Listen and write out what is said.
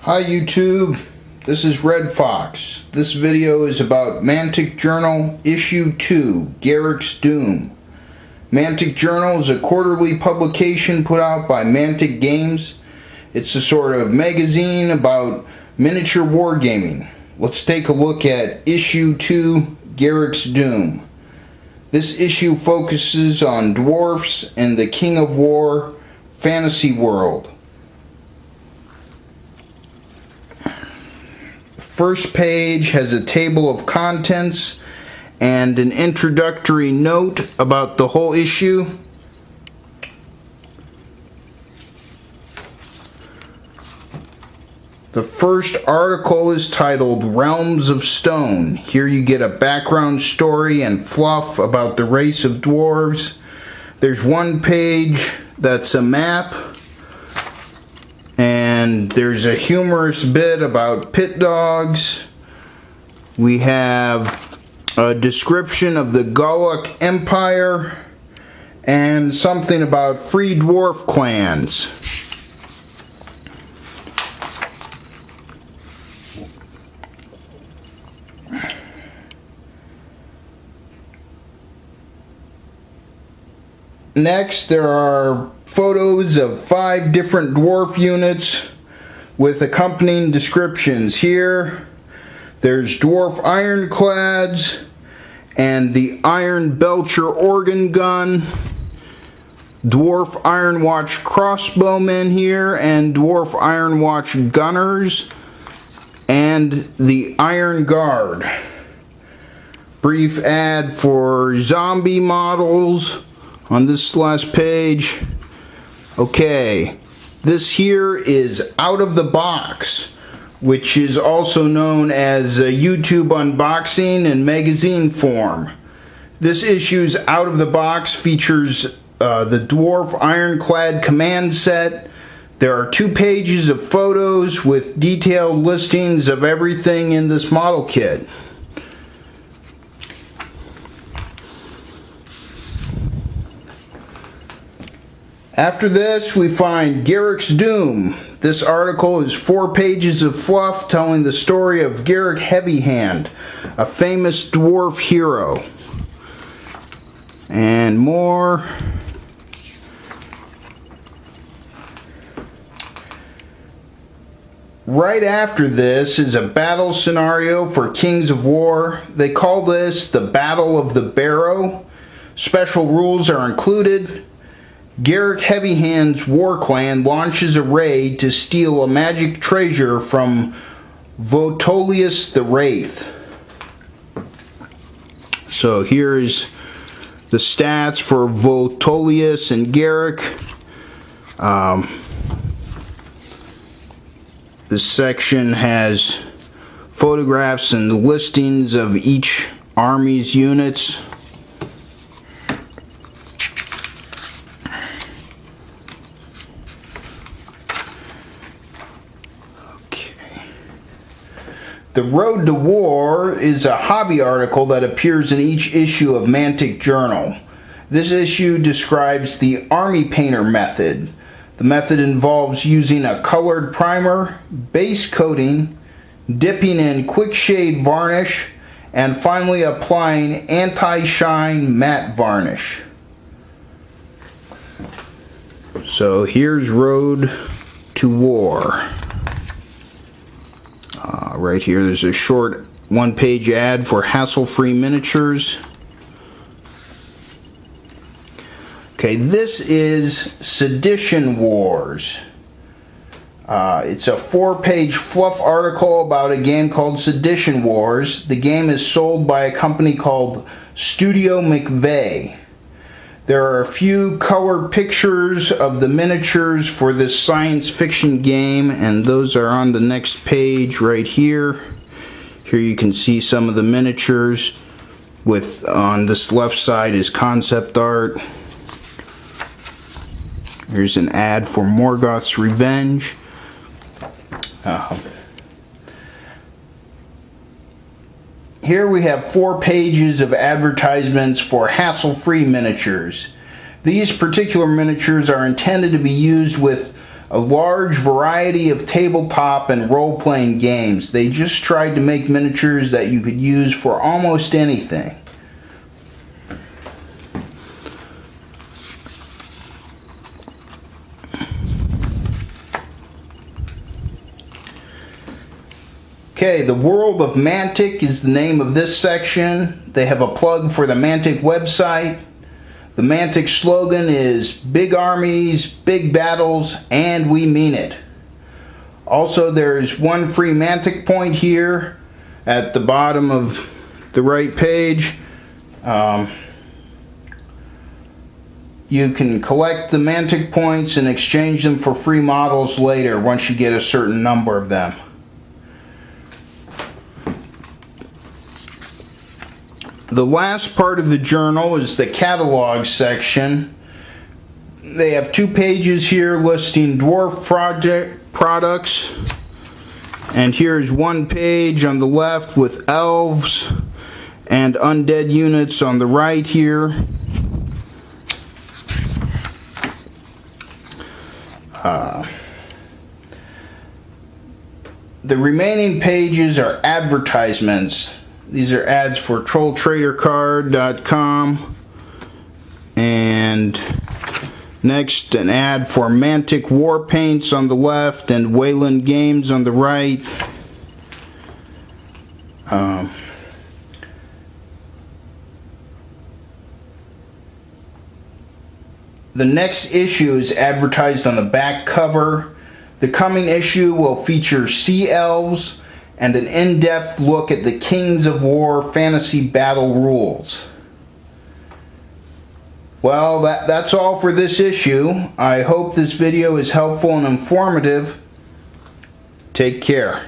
Hi YouTube, this is Red Fox. This video is about Mantic Journal Issue 2, Garrek's Doom. Mantic Journal is a quarterly publication put out by Mantic Games. It's a sort of magazine about miniature wargaming. Let's take a look at Issue 2, Garrek's Doom. This issue focuses on dwarfs and the King of War fantasy world. First page has a table of contents and an introductory note about the whole issue. The first article is titled Realms of Stone. Here you get a background story and fluff about the race of dwarves. There's one page that's a map. And there's a humorous bit about pit dogs. We have a description of the Garrek Empire and something about free dwarf clans. Next, there are photos of 5 different dwarf units with accompanying descriptions. Here there's dwarf ironclads and the Iron Belcher organ gun, dwarf Iron Watch crossbowmen here, and dwarf Iron Watch gunners, and the Iron Guard. Brief ad for zombie models on this last page. Okay, this here is Out of the Box, which is also known as YouTube unboxing in magazine form. This issue's Out of the Box features the Dwarf Ironclad command set. There are 2 pages of photos with detailed listings of everything in this model kit. After this, we find Garrek's Doom. This article is 4 pages of fluff telling the story of Garrek Heavyhand, a famous dwarf hero. And more. Right after this is a battle scenario for Kings of War. They call this the Battle of the Barrow. Special rules are included. Garrek Heavyhand's war clan launches a raid to steal a magic treasure from Votolius the Wraith. So here's the stats for Votolius and Garrek. This section has photographs and listings of each army's units. The Road to War is a hobby article that appears in each issue of Mantic Journal. This issue describes the Army Painter method. The method involves using a colored primer, base coating, dipping in quick shade varnish, and finally applying anti-shine matte varnish. So here's Road to War. Right here there's a short 1-page ad for hassle-free miniatures. Okay, this is Sedition Wars. It's a 4-page fluff article about a game called Sedition Wars. The game is sold by a company called Studio McVeigh. There are a few colored pictures of the miniatures for this science fiction game, and those are on the next page right here. Here you can see some of the miniatures. On this left side is concept art. Here's an ad for Morgoth's Revenge. Here we have 4 pages of advertisements for hassle-free miniatures. These particular miniatures are intended to be used with a large variety of tabletop and role-playing games. They just tried to make miniatures that you could use for almost anything. Okay, the World of Mantic is the name of this section. They have a plug for the Mantic website. The Mantic slogan is "Big armies, big battles, and we mean it." Also, there's one free Mantic point here at the bottom of the right page. You can collect the Mantic points and exchange them for free models later once you get a certain number of them. The last part of the journal is the catalog section. They have 2 pages here listing dwarf products, and here's 1 page on the left with elves and undead units on the right here. The remaining pages are advertisements. These are ads for TrollTraderCard.com, and next an ad for Mantic War Paints on the left and Wayland Games on the right. The next issue is advertised on the back cover. The coming issue will feature sea elves and an in-depth look at the Kings of War fantasy battle rules. Well, that's all for this issue. I hope this video is helpful and informative. Take care.